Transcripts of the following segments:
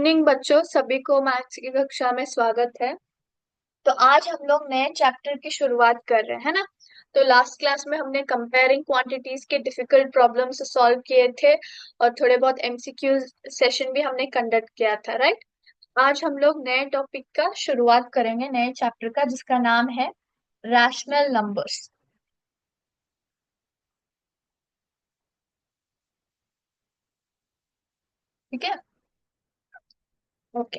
Evening बच्चों, सभी को मैथ्स की कक्षा में स्वागत है। तो आज हम लोग नए चैप्टर की शुरुआत कर रहे हैं ना। तो लास्ट क्लास में हमने कंपेयरिंग क्वांटिटीज के डिफिकल्ट प्रॉब्लम्स सॉल्व किए थे और थोड़े बहुत एमसीक्यू सेशन भी हमने कंडक्ट किया था, राइट। आज हम लोग नए टॉपिक का शुरुआत करेंगे, नए चैप्टर का, जिसका नाम है रैशनल नंबर्स। ठीक है, ओके।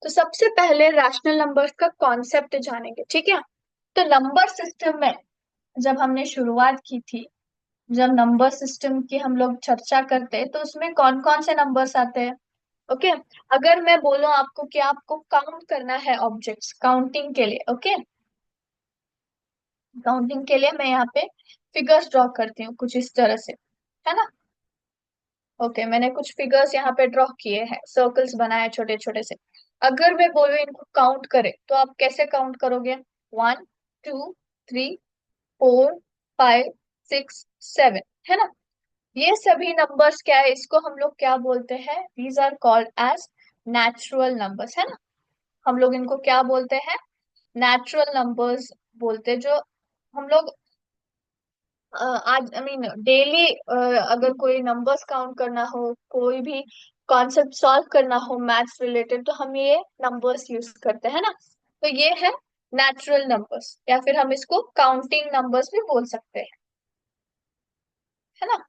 तो सबसे पहले रैशनल नंबर्स का कॉन्सेप्ट जानेंगे, ठीक है। तो नंबर सिस्टम में जब हमने शुरुआत की थी, जब नंबर सिस्टम की हम लोग चर्चा करते हैं, तो उसमें कौन कौन से नंबर्स आते हैं। ओके, अगर मैं बोलूं आपको कि आपको काउंट करना है ऑब्जेक्ट्स, काउंटिंग के लिए, ओके, काउंटिंग के लिए मैं यहाँ पे फिगर्स ड्रॉ करती हूँ कुछ इस तरह से, है ना। ओके, मैंने कुछ फिगर्स यहाँ पे ड्रॉ किए हैं, सर्कल्स बनाए छोटे छोटे से। अगर मैं बोलूँ इनको काउंट करे, तो आप कैसे काउंट करोगे? 1 2 3 4 5 6 7, है ना। ये सभी नंबर्स क्या है, इसको हम लोग क्या बोलते हैं? These are called as natural numbers, है ना। हम लोग इनको क्या बोलते हैं? नेचुरल नंबर्स बोलते हैं। जो हम लोग आज आई मीन डेली अगर कोई नंबर्स काउंट करना हो, कोई भी कॉन्सेप्ट सॉल्व करना हो मैथ्स रिलेटेड, तो हम ये नंबर्स यूज करते हैं ना। तो ये है नेचुरल नंबर्स, या फिर हम इसको काउंटिंग नंबर्स भी बोल सकते हैं, है ना।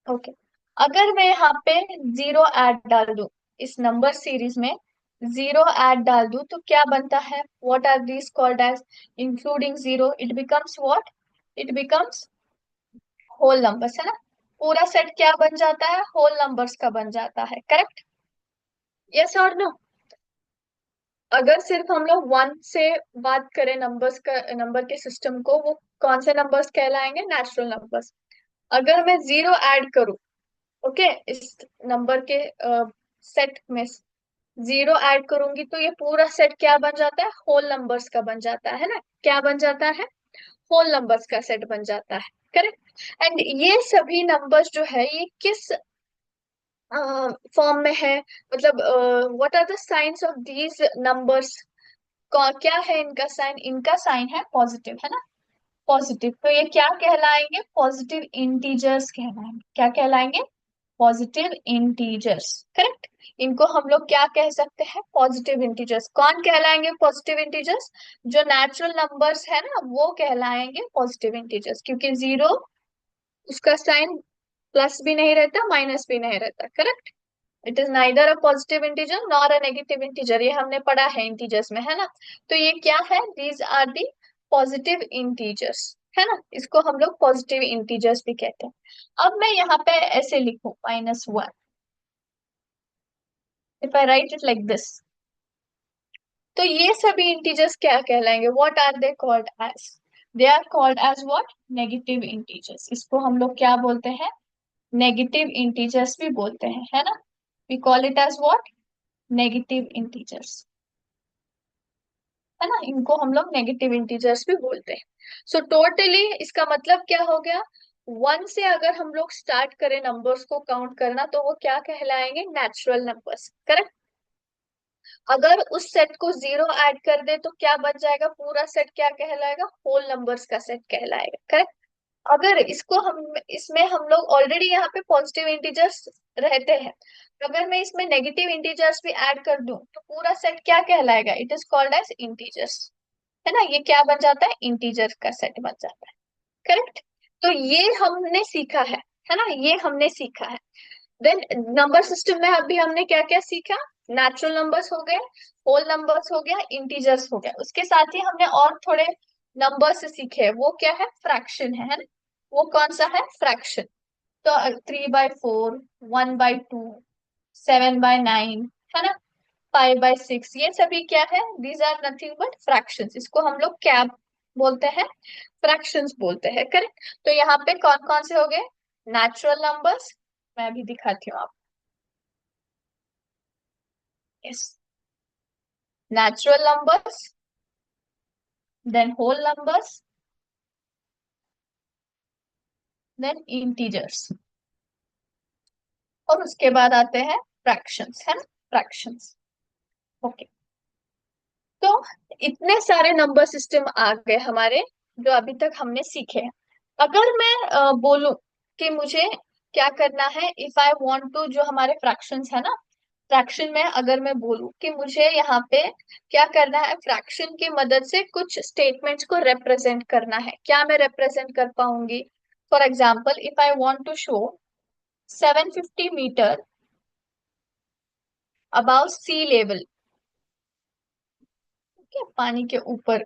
ओके, अगर मैं यहाँ पे जीरो ऐड डाल दूं, इस नंबर सीरीज में जीरो ऐड डाल दूं, तो क्या बनता है? What are these called as? Including zero it becomes what? It becomes whole numbers, है ना। पूरा सेट क्या बन जाता है? होल नंबर्स का बन जाता है, करेक्ट। यस और नो? अगर सिर्फ हम लोग वन से बात करें नंबर्स का, नंबर के सिस्टम को, वो कौन से नंबर्स कहलाएंगे? Natural numbers. अगर मैं जीरो ऐड करूं, ओके, इस नंबर के सेट में जीरो ऐड करूंगी, तो ये पूरा सेट क्या बन जाता है? होल नंबर्स का बन जाता है ना। क्या बन जाता है? होल नंबर्स का सेट बन जाता है, करेक्ट। एंड ये सभी नंबर्स जो है, ये किस फॉर्म में है? मतलब what are the science of these numbers? क्या है इनका साइन? इनका साइन है पॉजिटिव, है ना। पॉजिटिव, तो ये क्या कहलाएंगे? पॉजिटिव इंटीजर्स कहलाएंगे। क्या कहलाएंगे? Positive integers, correct. इनको हम लोग क्या कह सकते हैं? Positive integers. कौन कहलाएंगे पॉजिटिव इंटीजर्स? जो नेचुरल नंबर्स है ना, वो कहलाएंगे पॉजिटिव इंटीजर्स, क्योंकि जीरो, उसका साइन प्लस भी नहीं रहता, माइनस भी नहीं रहता, correct. It is neither a positive integer nor a negative integer, ये हमने पढ़ा है इंटीजर्स में, है ना। तो ये क्या है? These are the positive integers, है ना। इसको हम लोग पॉजिटिव इंटीजर्स भी कहते हैं। अब मैं यहाँ पे ऐसे लिखूं, -1, if I write it like this, तो ये सभी इंटीजर्स क्या कहलाएंगे? What are they called as? They are called as what? Negative integers. इसको हम लोग क्या बोलते हैं? नेगेटिव इंटीजर्स भी बोलते हैं, है ना। We call it as what? Negative integers, है ना। इनको हम लोग नेगेटिव इंटीजर्स भी बोलते हैं। सो टोटली इसका मतलब क्या हो गया? वन से अगर हम लोग स्टार्ट करें नंबर्स को काउंट करना, तो वो क्या कहलाएंगे? Natural numbers, correct. अगर उस सेट को जीरो ऐड कर दे, तो क्या बच जाएगा? पूरा सेट क्या कहलाएगा? होल नंबर्स का सेट कहलाएगा, करेक्ट। अगर इसको हम, इसमें हम लोग ऑलरेडी यहाँ पे पॉजिटिव इंटीजर्स रहते हैं, तो अगर मैं इसमें नेगेटिव इंटीजर्स भी ऐड कर दूं, तो पूरा सेट क्या कहलाएगा? It is called as integers, है ना। ये क्या बन जाता है? इंटीजर का सेट बन जाता है, करेक्ट। तो ये हमने सीखा है ना, ये हमने सीखा है। देन नंबर सिस्टम में अभी हमने क्या क्या सीखा? नेचुरल नंबर्स हो गए, होल नंबर्स हो गया, इंटीजर्स हो गया। उसके साथ ही हमने और थोड़े नंबर्स सीखे हैं। वो क्या है? फ्रैक्शन है ना। वो कौन सा है? फ्रैक्शन। तो 3/4, 1/2, 7/9, है ना, 5/6, ये सभी क्या है? These are nothing but fractions. इसको हम लोग क्या बोलते हैं? फ्रैक्शंस बोलते हैं, करेक्ट। तो यहाँ पे कौन कौन से हो गए? नेचुरल नंबर्स, मैं भी दिखाती हूँ आप। Yes, natural numbers, then whole numbers, then integers. और उसके बाद आते हैं फ्रैक्शंस, है ना, फ्रैक्शंस। ओके। तो इतने सारे नंबर सिस्टम आ गए हमारे जो अभी तक हमने सीखे हैं। अगर मैं बोलूं कि मुझे क्या करना है, इफ आई वांट टू, जो हमारे फ्रैक्शंस है ना, फ्रैक्शन में अगर मैं बोलूं कि मुझे यहाँ पे क्या करना है, फ्रैक्शन की मदद से कुछ स्टेटमेंट्स को रिप्रेजेंट करना है, क्या मैं रिप्रेजेंट कर पाऊंगी? For example, if I want to show 750 metre about sea level, पानी के ऊपर,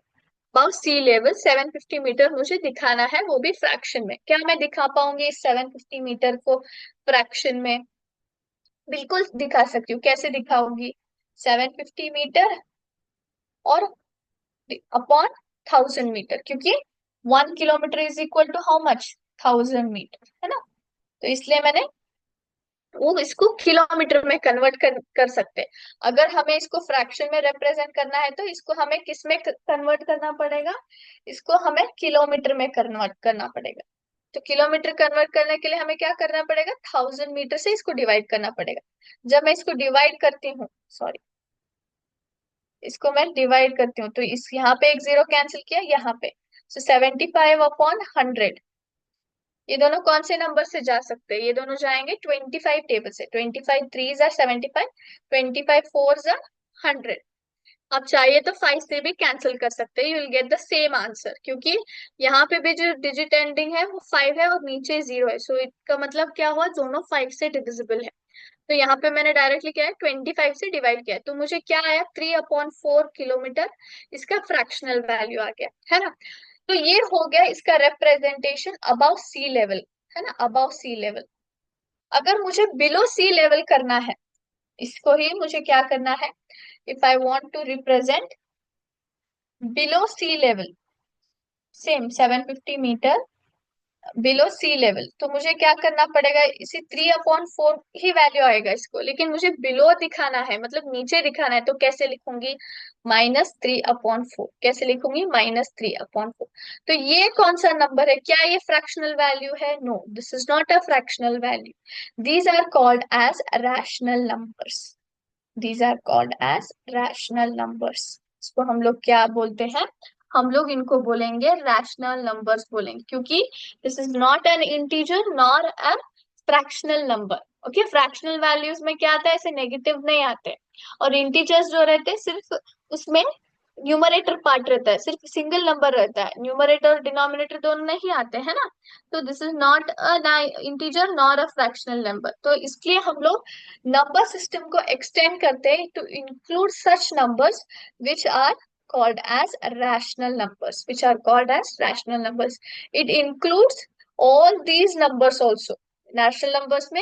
अबाउट सी लेवल 750 मीटर मुझे दिखाना है, वो भी फ्रैक्शन में। क्या मैं दिखा पाऊंगी इस 750 मीटर को फ्रैक्शन में? बिल्कुल दिखा सकती हूँ। कैसे दिखाऊंगी? 750 मीटर और अपॉन 1000 मीटर, क्योंकि 1 kilometre is equal to how much, 1000 metre, है ना। तो इसलिए मैंने वो इसको किलोमीटर में कन्वर्ट कर सकते हैं। अगर हमें इसको फ्रैक्शन में रिप्रेजेंट करना है तो इसको हमें किस में कन्वर्ट करना पड़ेगा? इसको हमें किलोमीटर में कन्वर्ट करना पड़ेगा। तो किलोमीटर कन्वर्ट करने के लिए हमें क्या करना पड़ेगा? 1000 मीटर से इसको डिवाइड करना पड़ेगा। जब मैं इसको डिवाइड करती हूँ, सॉरी, इसको मैं डिवाइड करती हूँ, तो इस यहाँ पे एक जीरो कैंसिल किया यहाँ पे, तो 75/100, ये दोनों कौन से नंबर से जा सकते हैं? ये दोनों जाएंगे 25 टेबल से। 25 3 जार 75, 25 4 जार 100। आप चाहिए तो 5 से भी कैंसिल कर सकते हैं, you will get the same answer, क्योंकि यहाँ पे भी जो डिजिट एंडिंग है वो 5 है और नीचे 0 है, सो इसका मतलब क्या हुआ, दोनों 5 से डिविजिबल है। तो यहाँ पे मैंने डायरेक्टली क्या है, 25 से डिवाइड किया, तो मुझे क्या आया, 3/4 किलोमीटर, इसका फ्रैक्शनल वैल्यू आ गया, है ना। तो ये हो गया इसका रिप्रेजेंटेशन अबाउट सी लेवल, है ना, अबाउट सी लेवल। अगर मुझे बिलो सी लेवल करना है, इसको ही मुझे क्या करना है, if I want to represent below sea level, same 750 metre below sea level, तो मुझे क्या करना पड़ेगा, इसी 3/4 ही वैल्यू आएगा इसको, लेकिन मुझे बिलो दिखाना है, मतलब नीचे दिखाना है, तो कैसे लिखूंगी, -3/4। कैसे लिखूंगी, -3/4। तो ये कौन सा नंबर है? क्या ये फ्रैक्शनल वैल्यू है? No, this is not a fractional value. These are called as rational numbers. These are called as rational numbers. इसको हम लोग क्या बोलते हैं? हम लोग इनको बोलेंगे रैशनल नंबर्स बोलेंगे, क्योंकि this is not an integer nor a fractional number. Okay, fractional values में क्या आता है, ऐसे नेगेटिव नहीं आते, और इंटीजर्स जो रहते हैं सिर्फ उसमें न्यूमरेटर पार्ट रहता है, सिर्फ सिंगल नंबर रहता है, न्यूमरेटर और डिनोमिनेटर दोनों नहीं आते, है ना। तो this is not a integer nor a fractional number. तो इसलिए हम लोग नंबर सिस्टम को एक्सटेंड करते हैं to include such numbers which are called as rational numbers, which are called as rational numbers. It includes all these numbers also. Natural numbers में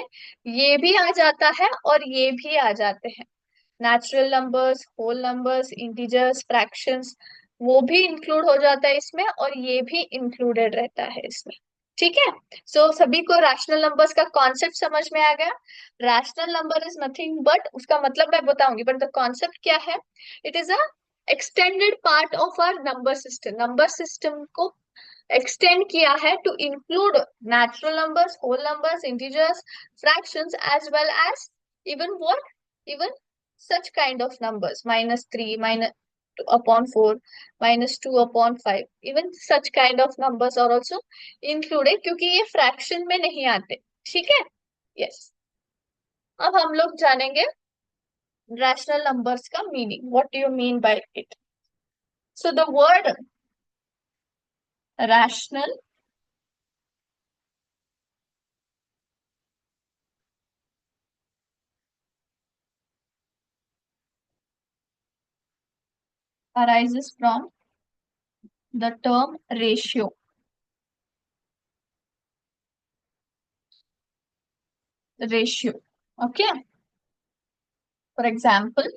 ये भी आ जाता है और ये भी आ जाते हैं। Natural numbers, whole numbers, integers, fractions, वो भी इंक्लूड हो जाता है इसमें, और ये भी इंक्लूडेड रहता है इसमें। ठीक है। सो सभी को रैशनल नंबर्स का कॉन्सेप्ट समझ में आ गया। Rational number is nothing but, उसका मतलब मैं बताऊंगी, बट द कॉन्सेप्ट क्या है, it is a extended part of our number system. Number system को एक्सटेंड किया है to include natural numbers, whole numbers, integers, fractions, as well as even what, even such kind of numbers, -3, -2/4, -2/5, even such kind of numbers are also included, क्योंकि ये fraction में नहीं आते। ठीक है, यस। अब हम लोग जानेंगे रैशनल नंबर्स का meaning, what do you mean by it. So the word rational arises from the term ratio. Ratio. Okay. For example,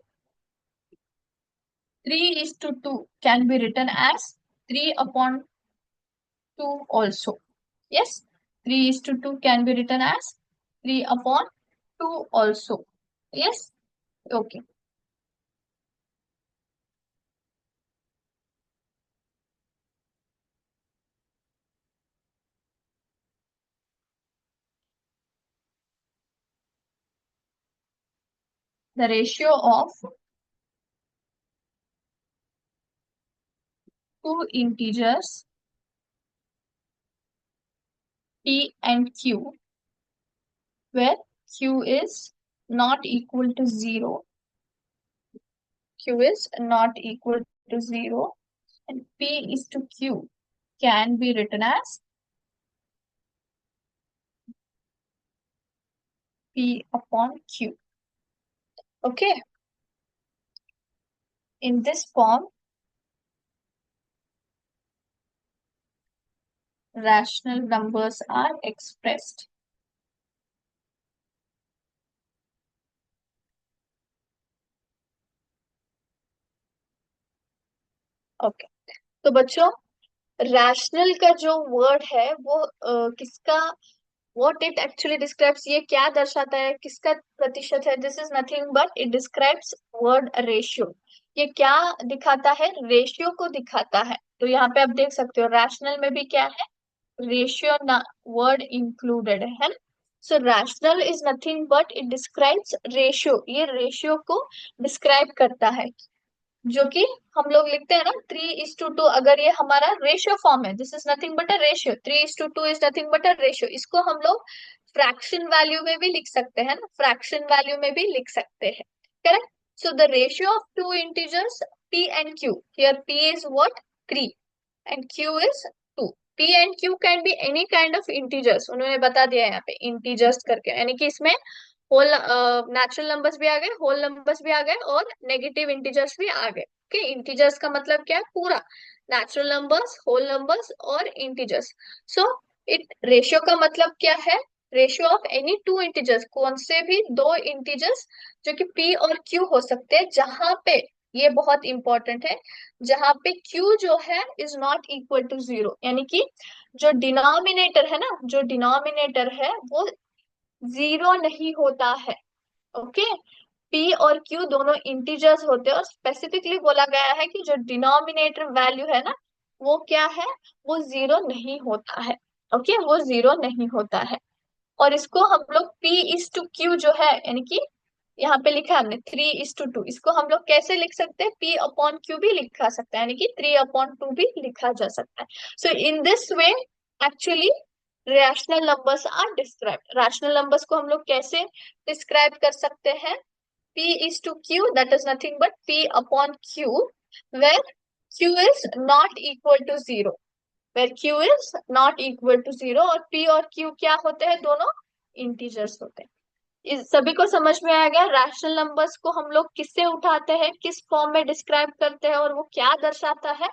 3:2 can be written as 3/2 also. Yes, 3:2 can be written as 3/2 also. Yes, okay. the ratio of two integers p and q, where q is not equal to 0, q is not equal to 0, and p is to q can be written as p upon q. Okay, in this form, rational numbers are expressed. Okay, तो बच्चों rational का जो word है वो किसका, what it actually describes, ये क्या दर्शाता है, किसका प्रतिशत है? This is nothing but it describes word ratio. ये क्या दिखाता है? रेशियो को दिखाता है। तो यहाँ पे आप देख सकते हो रैशनल में भी क्या है, रेशियो ना वर्ड इंक्लूडेड है ना। सो rational is nothing but it describes ratio, ये रेशियो को डिस्क्राइब करता है, जो कि हम लोग लिखते हैं ना 3:2। अगर ये हमारा रेशियो फॉर्म है, this is nothing but a ratio, 3:2 is nothing but a ratio, इसको हम लोग फ्रैक्शन वैल्यू में भी लिख सकते हैं ना, फ्रैक्शन वैल्यू में भी लिख सकते हैं, correct. So the ratio of two integers p and q, here p is what, 3 and q is 2। p and q can be any kind of integers, उन्होंने बता दिया है यहाँ पे integers करके, यानी कि इसमें होल नेचुरल नंबर्स भी आ गए, होल नंबर्स भी आ गए और नेगेटिव इंटीजर्स भी आ गए। ओके, इंटीजर्स का मतलब क्या है, पूरा नेचुरल नंबर्स, होल नंबर्स और इंटीजर्स। सो इट रेशियो का मतलब क्या है, ratio of any two integers, कौन से भी दो इंटीजर्स जो कि p और q हो सकते हैं, जहां पे, ये बहुत इंपॉर्टेंट है, जहां पे q जो है इज नॉट इक्वल टू 0, यानी कि जो डिनोमिनेटर है ना, जो डिनोमिनेटर है वो 0 नहीं होता है। ओके, p और q दोनों इंटीजर्स होते हैं और स्पेसिफिकली बोला गया है कि जो डिनोमिनेटर वैल्यू है ना वो क्या है, वो 0 नहीं होता है। ओके, वो 0 नहीं होता है। और इसको हम लोग p:q जो है, यानी कि यहाँ पे लिखा है हमने 3:2, इसको हम लोग कैसे लिख सकते हैं, p/q भी लिखा सकता है, यानी कि 3/2 भी लिखा जा सकता है। So in this way actually rational numbers are described. Rational numbers को हम लोग कैसे डिस्क्राइब कर सकते हैं, p:q, that is nothing but p/q, where q is not equal to 0, where q is not equal to 0, और p और q क्या होते हैं, दोनों इंटीजर्स होते हैं। इस सभी को समझ में आ गया, रैशनल नंबर्स को हम लोग किससे उठाते हैं, किस फॉर्म में डिस्क्राइब करते हैं, और वो क्या दर्शाता है,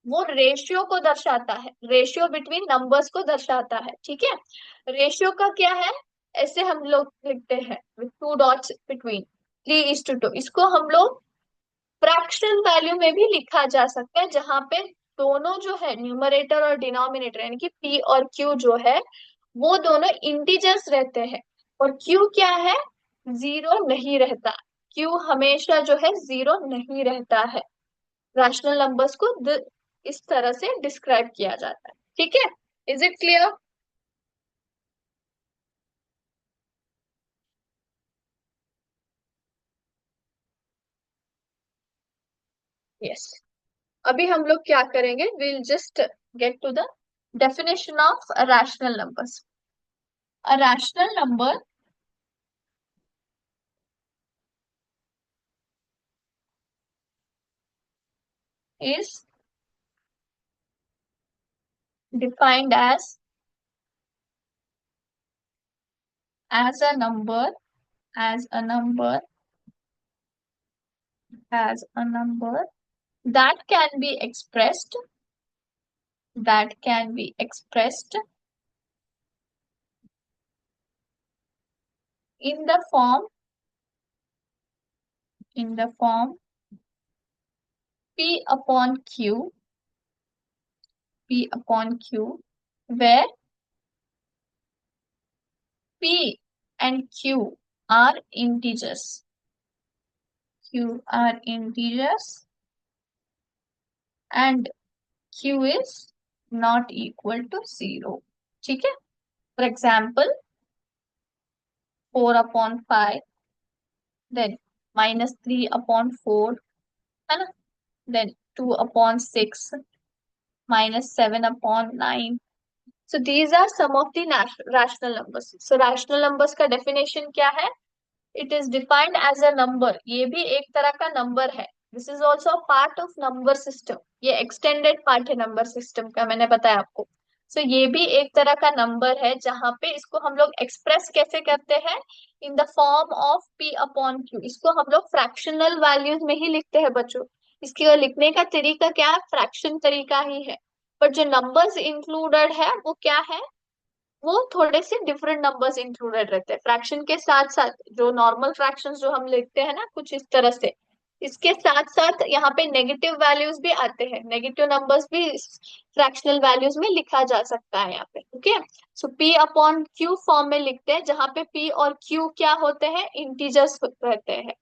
वो रेशियो को दर्शाता है, रेशियो बिटवीन नंबर्स को दर्शाता है। ठीक है, रेशियो का क्या है, ऐसे हम लोग लिखते हैं विथ टू डॉट्स बिटवीन, 3:2, इसको हम लोग फ्रैक्शनल वैल्यू में भी लिखा जा सकता है, जहां पे दोनों जो है न्यूमरेटर और डिनोमिनेटर, यानी कि p और q जो है वो दोनों इंटीजर्स रहते हैं, और q क्या है, 0 नहीं रहता, q हमेशा जो है 0 नहीं रहता है। रैशनल नंबर्स को इस तरह से डिस्क्राइब किया जाता है। ठीक है, इज इट क्लियर? यस, अभी हम लोग क्या करेंगे, will just get to the definition of rational numbers. A rational number is defined as a number, as a number, as a number that can be expressed, that can be expressed in the form, in the form p upon q, p upon q, where p and q are integers, q are integers, and q is not equal to 0. ठीक है, for example 4/5, then -3/4, है ना, then 2/6, -7/9. So these are some of the rational numbers. So rational numbers का definition क्या है? It is defined as a number. ये भी एक तरह का नंबर है. This is also a part of number system. ये extended part है number system का, मैंने बताया आपको. So ये भी एक तरह का नंबर है जहां पे इसको हम लोग एक्सप्रेस कैसे करते हैं? इन द फॉर्म ऑफ p/q. इसको हम लोग फ्रैक्शनल वैल्यूज में ही लिखते हैं बच्चों. इसके लिखने का तरीका क्या है? फ्रैक्शन तरीका ही है. पर जो नंबर्स इंक्लूडेड है वो क्या है? वो थोड़े से डिफरेंट नंबर्स इंक्लूडेड रहते हैं फ्रैक्शन के साथ साथ. जो नॉर्मल फ्रैक्शंस जो हम लिखते हैं ना कुछ इस तरह से, इसके साथ साथ यहाँ पे नेगेटिव वैल्यूज भी आते हैं. नेगेटिव नंबर्स भी फ्रैक्शनल वैल्यूज में लिखा जा सकता है यहाँ पे. ओके, सो p/q फॉर्म में लिखते हैं जहाँ पे p और q क्या होते हैं? इंटीजर्स रहते हैं.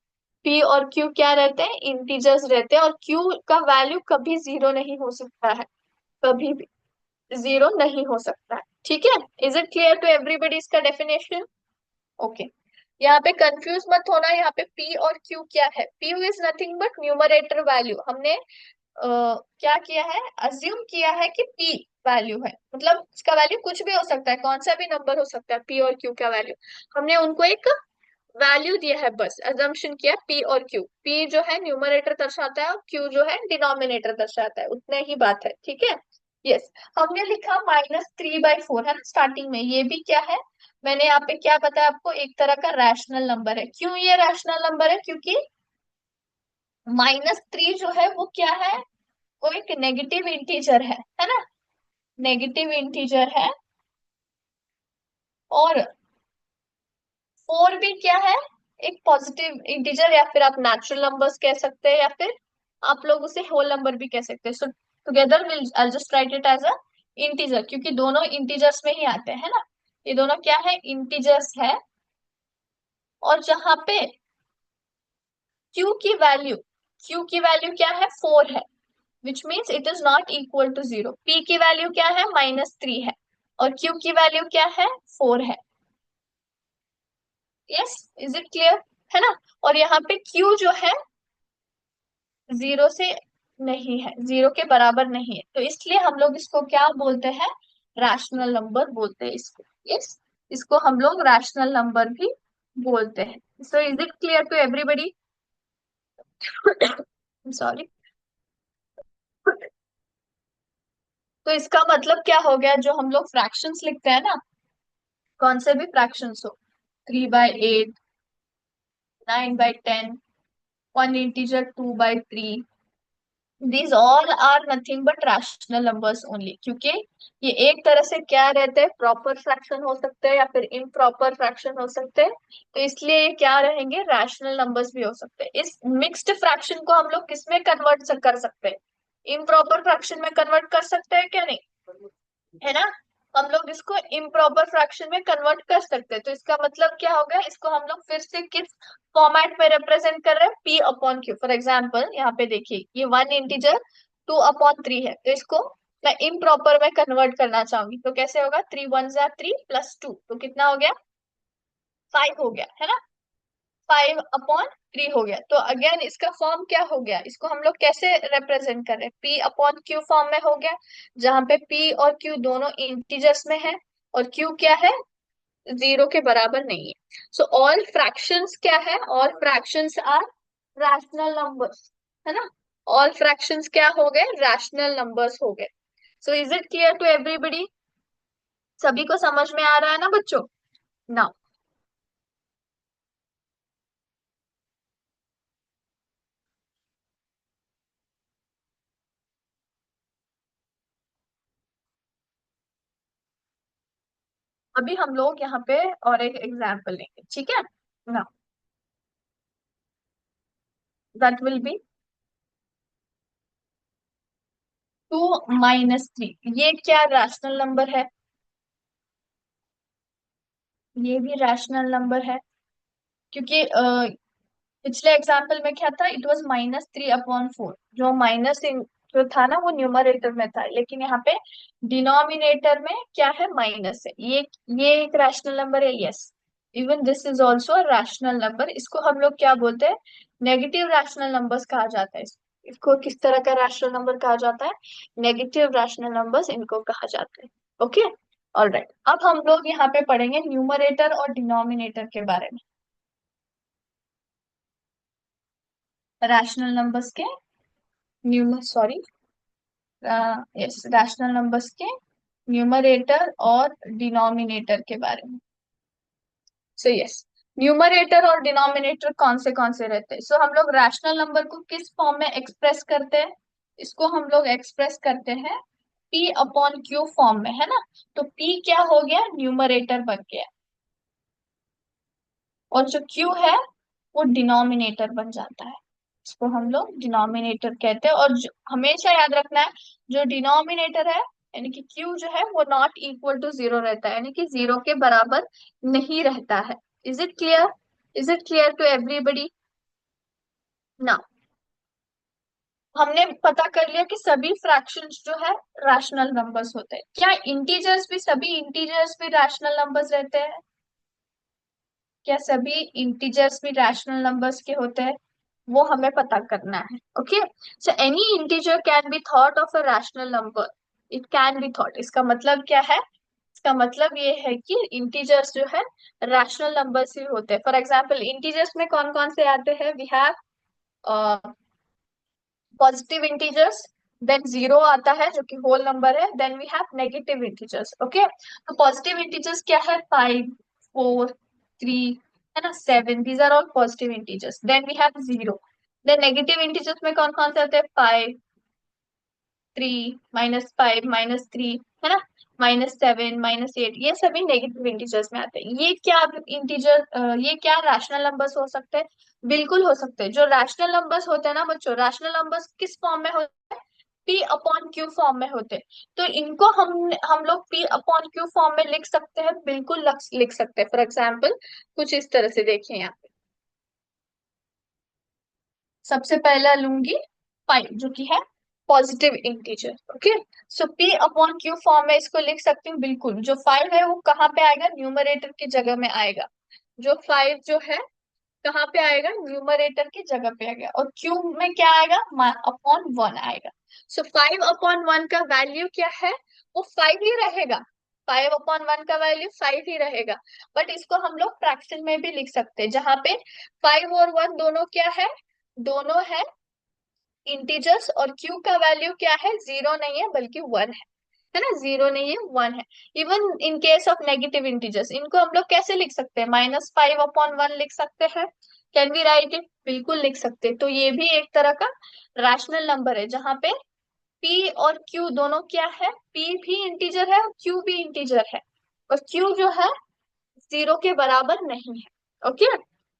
p और q क्या रहते हैं? इंटीजर्स रहते हैं. और q का वैल्यू कभी जीरो नहीं हो सकता है. कभी भी जीरो नहीं हो सकता है. ठीक है, is it clear to everybody इसका डेफिनेशन? ओके, यहाँ पे कंफ्यूज मत होना. यहाँ पे p और q क्या है? p is nothing but numerator value. हमने क्या किया है? अज्यूम किया है कि p वैल्यू है, मतलब इसका वैल्यू कुछ भी हो सकता है, कौन सा भी नंबर हो सकता है. p और q का वैल्यू हमने उनको एक वैल्यू दिया है, बस अजम्पशन किया p और q. p जो है न्यूमरेटर दर्शाता है और q जो है डिनोमिनेटर दर्शाता है, उतने ही बात है. ठीक है, यस. हमने लिखा -3/4 है ना स्टार्टिंग में. ये भी क्या है? मैंने यहाँ पे क्या बताया आपको? एक तरह का रैशनल नंबर है. क्यों ये रैशनल नंबर है? क्योंकि -3 जो है वो क्या है? वो एक नेगेटिव इंटीजर है ना. नेगेटिव इंटीजर है. और 4 भी क्या है? एक पॉजिटिव इंटीजर, या फिर आप नेचुरल नंबर्स कह सकते हैं, या फिर आप लोग उसे होल नंबर भी कह सकते हैं. So together will I just write it as a integer, क्योंकि दोनों इंटीजर्स में ही आते हैं ना. ये दोनों क्या है? इंटीजर्स है. और जहां पे q की वैल्यू क्या है? 4 है, which means it is not equal to 0. p की वैल्यू क्या है? -3 है. और q की वैल्यू क्या है? 4 है. Yes, is it clear? है ना. और यहाँ पे q जो है जीरो से नहीं है, जीरो के बराबर नहीं है, तो इसलिए हम लोग इसको क्या बोलते हैं? रैशनल नंबर बोलते हैं इसको. यस, इसको हम लोग रैशनल नंबर भी बोलते हैं. So is it clear to everybody? Sorry. तो इसका मतलब क्या हो गया? जो हम लोग फ्रैक्शंस लिखते हैं ना, कौन से भी फ्रैक्शंस हो, 3/8, 9/10, one integer 2/3, these all are nothing but rational numbers only. क्योंकि ये एक तरह से क्या रहते हैं? प्रॉपर फ्रैक्शन हो सकते हैं या फिर इम्प्रॉपर फ्रैक्शन हो सकते हैं. तो इसलिए ये क्या रहेंगे? रैशनल नंबर्स भी हो सकते हैं. इस मिक्स्ड फ्रैक्शन को हम लोग किस में कन्वर्ट कर सकते हैं? इम्प्रॉपर फ्रैक्शन में कन्वर्ट कर सकते हैं क्या? नहीं, है ना. हम लोग इसको इम्प्रॉपर फ्रैक्शन में कन्वर्ट कर सकते हैं. तो इसका मतलब क्या हो गया? इसको हम लोग फिर से किस फॉर्मेट में रिप्रेजेंट कर रहे हैं? p/q. फॉर एग्जाम्पल यहाँ पे देखिए, ये वन इंटीजर 2/3 है, तो इसको मैं इम्प्रॉपर में कन्वर्ट करना चाहूंगी. तो कैसे होगा? 3 × 1 = 3 + 2, तो कितना हो गया? 5 हो गया, है ना. 5/3 हो गया. तो अगेन इसका फॉर्म क्या हो गया? इसको हम लोग कैसे रिप्रेजेंट कर रहे हैं? p/q फॉर्म में हो गया, जहां पे p और q दोनों इंटीजर्स में है, और q क्या है? जीरो के बराबर नहीं है. सो ऑल फ्रैक्शंस क्या है? All fractions are rational numbers, है ना. ऑल फ्रैक्शंस क्या हो गए? रैशनल नंबर्स हो गए. So is it clear to everybody? सभी को समझ में आ रहा है ना बच्चों? ना, अभी हम लोग यहाँ पे और एक एग्जाम्पल लेंगे. ठीक है ना. That will be 2 - 3. ये क्या रैशनल नंबर है? ये भी रैशनल नंबर है. क्योंकि पिछले एग्जाम्पल में क्या था? It was -3/4. जो माइनस जो था ना वो न्यूमरेटर में था, लेकिन यहाँ पे डिनोमिनेटर में क्या है? माइनस है. ये एक रैशनल नंबर है. Yes, even this is also a rational number. इसको हम लोग क्या बोलते हैं, नेगेटिव रैशनल नंबर्स कहा जाता है। इसको किस तरह का रैशनल नंबर कहा जाता है, नेगेटिव रैशनल नंबर्स इनको कहा जाता है। Okay, alright. अब हम लोग यहाँ पे पढ़ेंगे न्यूमरेटर और डिनोमिनेटर के बारे में, रैशनल नंबर्स के न्यूमर सॉरी यस रैशनल नंबर्स के न्यूमरेटर और डिनोमिनेटर के बारे में। सो यस, न्यूमरेटर और डिनोमिनेटर कौन से रहते हैं। सो हम लोग रैशनल नंबर को किस फॉर्म में एक्सप्रेस करते हैं, इसको हम लोग एक्सप्रेस करते हैं p अपॉन क्यू फॉर्म में, है ना। तो p क्या हो गया, न्यूमरेटर बन गया, और जो q है वो डिनोमिनेटर बन जाता है। इसको हम लोग डिनोमिनेटर कहते हैं। और हमेशा याद रखना है, जो डिनोमिनेटर है यानी कि q जो है वो नॉट इक्वल टू जीरो रहता है, यानी कि जीरो के बराबर नहीं रहता है। Is it clear, is it clear to everybody ना। हमने पता कर लिया कि सभी फ्रैक्शंस जो है रैशनल नंबर्स होते हैं। क्या इंटीजर्स भी, सभी इंटीजर्स भी रैशनल नंबर्स रहते हैं, क्या सभी इंटीजर्स भी रैशनल नंबर्स के होते हैं, वो हमें पता करना है। Okay, so any integer can be thought of a rational number, it can be thought. इसका मतलब क्या है, इसका मतलब ये है कि इंटीजर्स जो है रैशनल नंबर्स ही होते हैं। फॉर एग्जाम्पल इंटीजर्स में कौन कौन से आते हैं, we have positive integers, then zero आता है जो कि होल नंबर है, then we have negative integers. Okay, तो पॉजिटिव इंटीजर्स क्या है, 5 4 3, है ना, 7, these are all positive integers. Then we have zero. Then negative integers में कौन कौन से आते हैं, 5 3, -5 -3, है ना, -7 -8, ये सभी नेगेटिव इंटीजर्स में आते हैं। ये क्या इंटीजर, ये क्या रैशनल नंबर्स हो सकते हैं, बिल्कुल हो सकते हैं। जो रैशनल नंबर्स होते हैं ना बच्चों, रैशनल नंबर्स किस फॉर्म में होते हैं, p अपॉन क्यू फॉर्म में होते हैं। तो इनको हम लोग p अपॉन क्यू फॉर्म में लिख सकते हैं, बिल्कुल लिख सकते हैं। फॉर एग्जाम्पल कुछ इस तरह से देखिए यहाँ पे, सबसे पहला लूंगी 5 जो कि है पॉजिटिव इंटीजर। ओके, सो p अपॉन क्यू फॉर्म में इसको लिख सकती हूँ, बिल्कुल। जो 5 है वो कहाँ पे आएगा, न्यूमरेटर की जगह में आएगा। जो 5 जो है कहाँ पे आएगा, न्यूमरेटर की जगह पे आएगा। और क्यूब में क्या आएगा, अपॉन 1 आएगा। सो 5/1 का वैल्यू क्या है, वो 5 ही रहेगा। 5/1 का वैल्यू 5 ही रहेगा। बट इसको हम लोग फ्रैक्शन में भी लिख सकते हैं, जहां पे 5 और 1 दोनों क्या है, दोनों है इंटीजर्स। और क्यू का वैल्यू क्या है, जीरो नहीं है बल्कि 1 है ना, जीरो नहीं है 1 है। Even in case of negative integers, इनको हम लोग कैसे लिख सकते हैं, -5/1 लिख सकते हैं। कैन वी राइट इट, बिल्कुल लिख सकते हैं। तो ये भी एक तरह का रैशनल नंबर है, जहां पे p और q दोनों क्या है, p भी इंटीजर है और q भी इंटीजर है, और q जो है जीरो के बराबर नहीं है। ओके,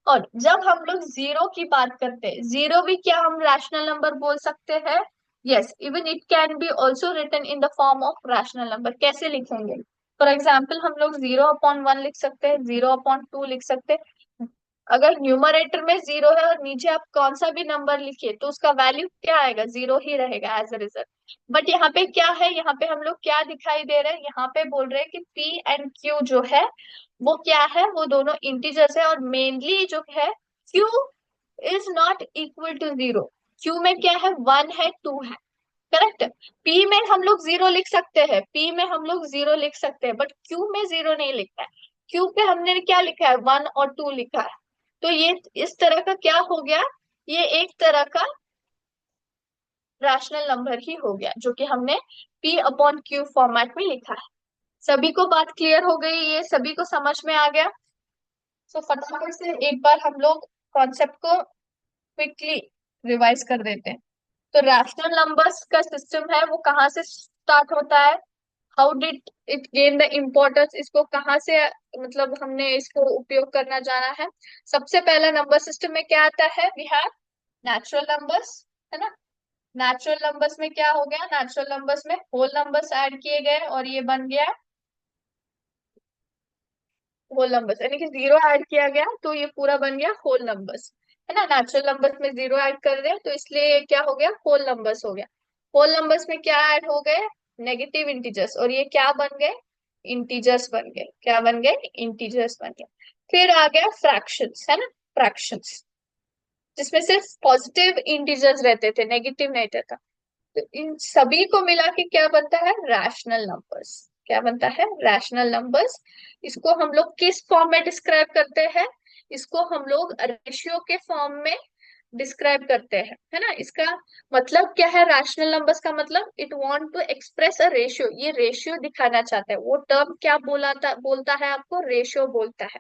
और जब हम लोग जीरो की बात करते हैं, जीरो भी क्या हम रैशनल नंबर बोल सकते हैं, yes, even it can be also written in the form of rational number. कैसे लिखेंगे, फॉर एग्जाम्पल हम लोग 0/1 लिख सकते हैं, 0/2 लिख सकते हैं। अगर न्यूमरेटर में जीरो है और नीचे आप कौन सा भी नंबर लिखिए तो उसका वैल्यू क्या आएगा, जीरो ही रहेगा एज अ रिजल्ट। बट यहाँ पे क्या है, यहाँ पे हम लोग क्या दिखाई दे रहे हैं, यहाँ पे बोल रहे हैं कि p एंड q जो है वो क्या है, वो दोनों इंटीजर्स है। और मेनली जो है q is not equal to zero. q में क्या है, 1 है 2 है, करेक्ट। p में हम लोग जीरो लिख सकते हैं, p में हम लोग जीरो लिख सकते हैं, बट q में जीरो नहीं लिखा है। q पे हमने क्या लिखा है, 1 और 2 लिखा है। तो ये इस तरह का क्या हो गया, ये एक तरह का रैशनल नंबर ही हो गया, जो कि हमने p/q फॉर्मेट में लिखा है। सभी को बात क्लियर हो गई, ये सभी को समझ में आ गया। सो फटाफट से एक बार हम लोग कॉन्सेप्ट को क्विकली रिवाइज कर देते हैं। तो रैशनल नंबर्स का सिस्टम है वो कहाँ से स्टार्ट होता है, how did it gain the importance, इसको कहाँ से मतलब हमने इसको उपयोग करना जाना है। सबसे पहला नंबर सिस्टम में क्या आता है, वी हैव नेचुरल नंबर्स, है ना। नेचुरल नंबर्स में क्या हो गया, नेचुरल नंबर्स में होल नंबर्स ऐड किए गए और ये बन गया होल नंबर्स, यानी कि जीरो ऐड किया गया तो ये पूरा बन गया होल नंबर्स, है ना। नेचुरल नंबर्स में जीरो ऐड कर दिया तो इसलिए ये क्या हो गया, होल नंबर्स हो गया। होल नंबर्स में क्या ऐड हो गए, नेगेटिव इंटीजर्स, और ये क्या बन गए, इंटीजर्स बन गए। क्या बन गए, इंटीजर्स बन गए। फिर आ गया फ्रैक्शंस, है ना, फ्रैक्शंस, जिसमें सिर्फ पॉजिटिव इंटीजर्स रहते थे, नेगेटिव नहीं रहता। तो इन सभी को मिला के क्या बनता है, रैशनल नंबर्स। क्या बनता है, रैशनल नंबर्स। इसको हम लोग किस फॉर्म में डिस्क्राइब करते हैं, इसको हम लोग रेशियो के फॉर्म में डिस्क्राइब करते हैं, है ना। इसका मतलब क्या है, रैशनल नंबर्स का मतलब it want to express a ratio, ये रेशियो दिखाना चाहता है। वो टर्म क्या बोलता है आपको, रेशियो बोलता है।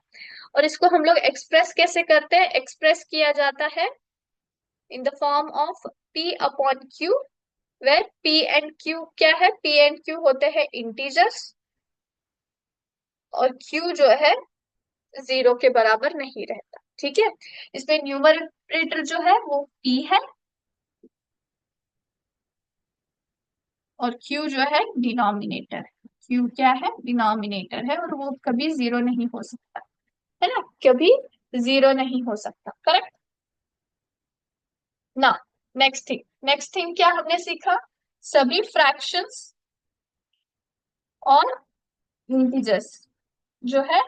और इसको हम लोग एक्सप्रेस कैसे करते हैं, एक्सप्रेस किया जाता है in the form of P upon Q, where P and Q क्या है, P एंड Q होते हैं इंटीजर्स, और Q जो है जीरो के बराबर नहीं रहता, ठीक है। इसमें न्यूमरेटर जो है वो P है, और Q जो है डिनोमिनेटर है। Q क्या है, डिनोमिनेटर है, और वो कभी जीरो नहीं हो सकता, है ना, कभी जीरो नहीं हो सकता, करेक्ट ना। नेक्स्ट थिंग क्या हमने सीखा, सभी फ्रैक्शंस और इंटीजर्स जो है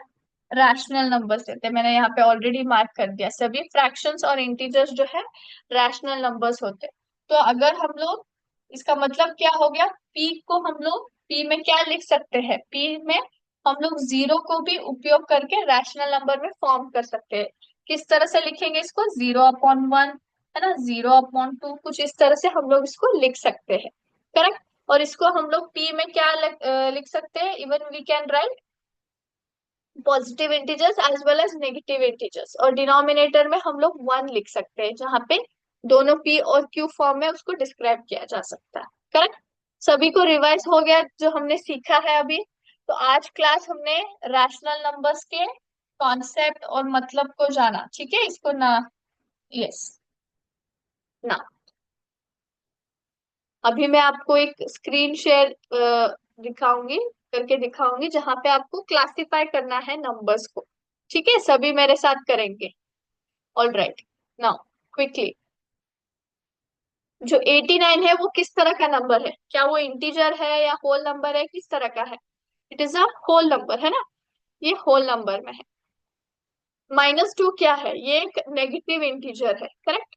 रैशनल नंबर्स देते हैं। मैंने यहाँ पे ऑलरेडी मार्क कर दिया, सभी फ्रैक्शंस और इंटीजर्स जो है रैशनल नंबर्स होते हैं। तो अगर हम लोग, इसका मतलब क्या हो गया, पी को हम लोग पी में क्या लिख सकते हैं, पी में हम लोग जीरो को भी उपयोग करके रैशनल नंबर में फॉर्म कर सकते हैं। किस तरह से लिखेंगे इसको, 0/1, है ना, 0/2, कुछ इस तरह से हम लोग इसको लिख सकते हैं, करेक्ट। और इसको हम लोग पी में क्या लिख सकते हैं, even we can write positive integers as well as negative integers, और डिनोमिनेटर में हम लोग वन लिख सकते हैं, जहां पे दोनों पी और क्यू फॉर्म में उसको डिस्क्राइब किया जा सकता है, करेक्ट। सभी को रिवाइज हो गया जो हमने सीखा है अभी। तो आज क्लास हमने रैशनल नंबर्स के कॉन्सेप्ट और मतलब को जाना, ठीक है, इसको ना, यस ना। अभी मैं आपको एक स्क्रीन शेयर दिखाऊंगी, करके दिखाऊंगी, जहां पे आपको क्लासिफाई करना है नंबर्स को, ठीक है, सभी मेरे साथ करेंगे। ऑल राइट, नाउ क्विकली, जो 89 है वो किस तरह का नंबर है, क्या वो इंटीजर है या होल नंबर है, किस तरह का है, it is a whole number, है ना, ये होल नंबर में है। -2 क्या है, ये एक नेगेटिव इंटीजर है, करेक्ट।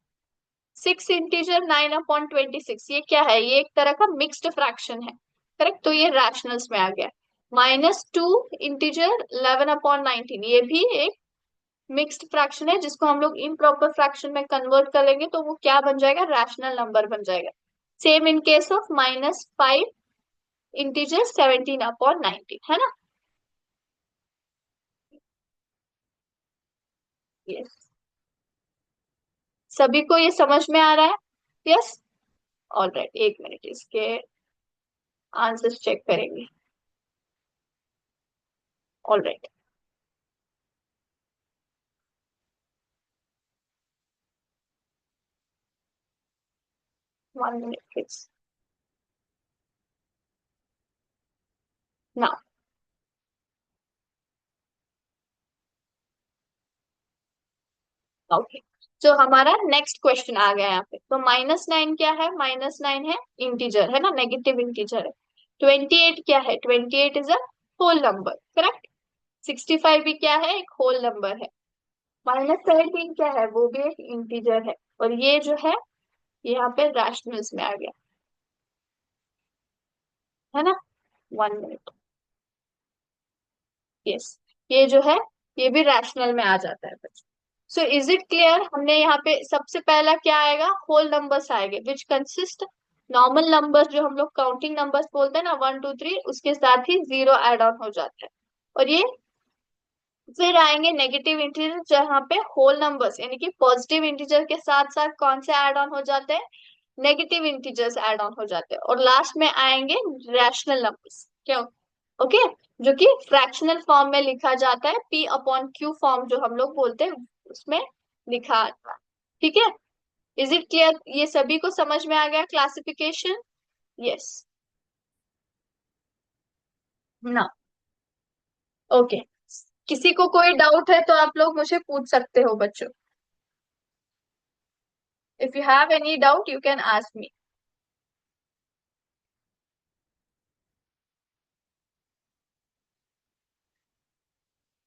6 इंटीजर 9/26, ये क्या है, ये एक तरह का मिक्स्ड फ्रैक्शन है, करेक्ट, तो ये रैशनल्स में आ गया। -2 इंटीजर 11/19, ये भी एक मिक्स्ड फ्रैक्शन है, जिसको हम लोग इम्प्रॉपर फ्रैक्शन में कन्वर्ट करेंगे तो वो क्या बन जाएगा, रैशनल नंबर बन जाएगा। Same in case of -5 integer 17/19, है ना। यस, सभी को ये समझ में आ रहा है, यस। ऑल राइट, एक मिनट, इसके आंसर्स चेक करेंगे। ऑल राइट, 1 मिनट प्लीज ना। ओके, तो हमारा नेक्स्ट क्वेश्चन आ गया यहाँ पे। तो -9 क्या है, -9 है इंटीजर, है ना, नेगेटिव इंटीजर है। 28 क्या है, 28 is a whole number, correct. 65 भी क्या है, एक होल नंबर है। -17 क्या है, वो भी एक इंटीजर है, और ये जो है यहाँ पे रैशनल्स में आ गया, है ना। 1 मिनट, यस, ये जो है ये भी रैशनल में आ जाता है बच्चों। सो इज इट क्लियर, हमने यहाँ पे सबसे पहला क्या आएगा, होल नंबर्स आएंगे विच कंसिस्ट नॉर्मल नंबर्स, जो हम लोग काउंटिंग नंबर्स बोलते हैं ना, 1 2 3, उसके साथ ही जीरो एड ऑन हो जाता है। और ये फिर आएंगे नेगेटिव इंटीजर, जहाँ पे होल नंबर्स यानी कि पॉजिटिव इंटीजर के साथ साथ कौन से ऐड ऑन हो जाते हैं, नेगेटिव इंटीजर्स ऐड ऑन हो जाते हैं। और लास्ट में आएंगे रैशनल नंबर्स, क्यों, ओके, जो कि फ्रैक्शनल फॉर्म में लिखा जाता है, P/Q फॉर्म जो हम लोग बोलते हैं उसमें लिखा आता है, ठीक है। इज इट क्लियर, ये सभी को समझ में आ गया क्लासिफिकेशन, यस ना। ओके, किसी को कोई डाउट है तो आप लोग मुझे पूछ सकते हो बच्चों, if you have any doubt you can ask me.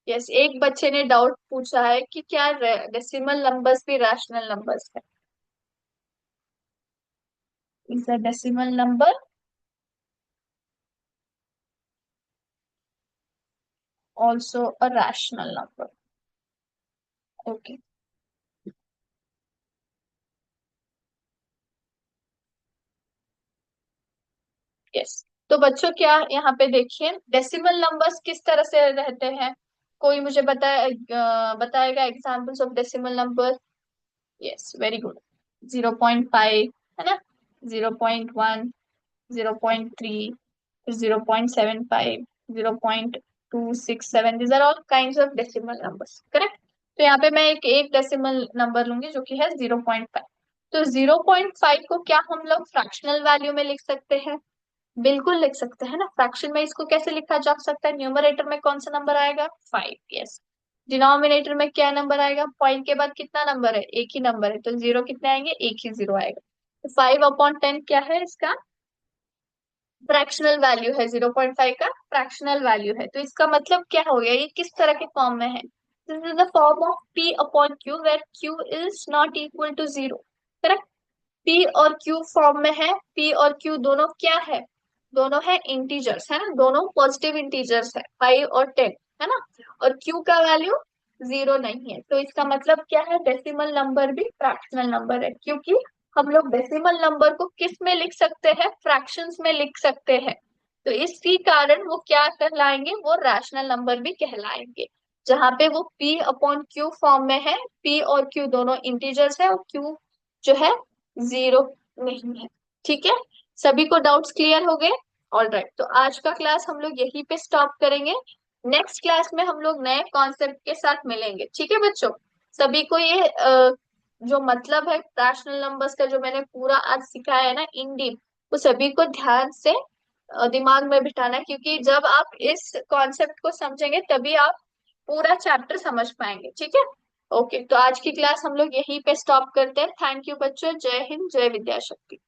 Yes, एक बच्चे ने डाउट पूछा है कि क्या डेसिमल नंबर्स भी रैशनल नंबर्स है? Is a decimal number also a rational number? Okay, yes. तो बच्चों क्या यहाँ पे देखिए, डेसिमल नंबर्स किस तरह से रहते हैं? कोई मुझे बताएगा examples of decimal number? Yes, very good. 0.5 है ना, 0.1, 0.3, 0.75, 0.267, these are all kinds of decimal numbers, correct? तो यहाँ पे मैं एक एक डेसिमल नंबर लूंगी जो कि है 0.5। तो 0.5 को क्या हम लोग फ्रैक्शनल वैल्यू में लिख सकते हैं? बिल्कुल लिख सकते हैं ना। फ्रैक्शन में इसको कैसे लिखा जा सकता है? न्यूमरेटर में कौन सा नंबर आएगा? 5, यस। डिनोमिनेटर में क्या नंबर आएगा? पॉइंट के बाद कितना नंबर है? एक ही नंबर है, तो जीरो कितने आएंगे? एक ही जीरो आएगा। तो 5/10 क्या है इसका? फ्रैक्शनल वैल्यू है, 0.5 का फ्रैक्शनल वैल्यू है। तो इसका मतलब क्या हो गया? ये किस तरह के फॉर्म में है? This is the form of P/Q where Q is not equal to zero, correct? P और Q फॉर्म में है। P और Q दोनों क्या है? दोनों है इंटीजर्स, है ना, दोनों पॉजिटिव इंटीजर्स है, 5 और 10, है ना। और Q का वैल्यू जीरो नहीं है, तो इसका मतलब क्या है? डेसिमल नंबर भी फ्रैक्शनल नंबर है, क्योंकि हम लोग डेसिमल नंबर को किस में लिख सकते हैं? फ्रैक्शंस में लिख सकते हैं। तो इसी कारण वो क्या कहलाएंगे? वो रैशनल नंबर भी कहलाएंगे, जहां पे वो P/Q फॉर्म में है। P और Q दोनों इंटीजर्स है, और Q जो है जीरो नहीं है। ठीक है, सभी को डाउट्स क्लियर हो गए? ऑल राइट, तो आज का क्लास हम लोग यहीं पे स्टॉप करेंगे। नेक्स्ट क्लास में हम लोग नए कॉन्सेप्ट के साथ मिलेंगे, ठीक है बच्चों? सभी को ये जो मतलब है रैशनल नंबर्स का, जो मैंने पूरा आज सिखाया है ना इन डीप, वो सभी को ध्यान से दिमाग में बिठाना है, क्योंकि जब आप इस कॉन्सेप्ट को समझेंगे तभी आप पूरा चैप्टर समझ पाएंगे, ठीक है? ओके, तो आज की क्लास हम लोग यहीं पे स्टॉप करते हैं। थैंक यू बच्चों, जय हिंद, जय विद्या शक्ति।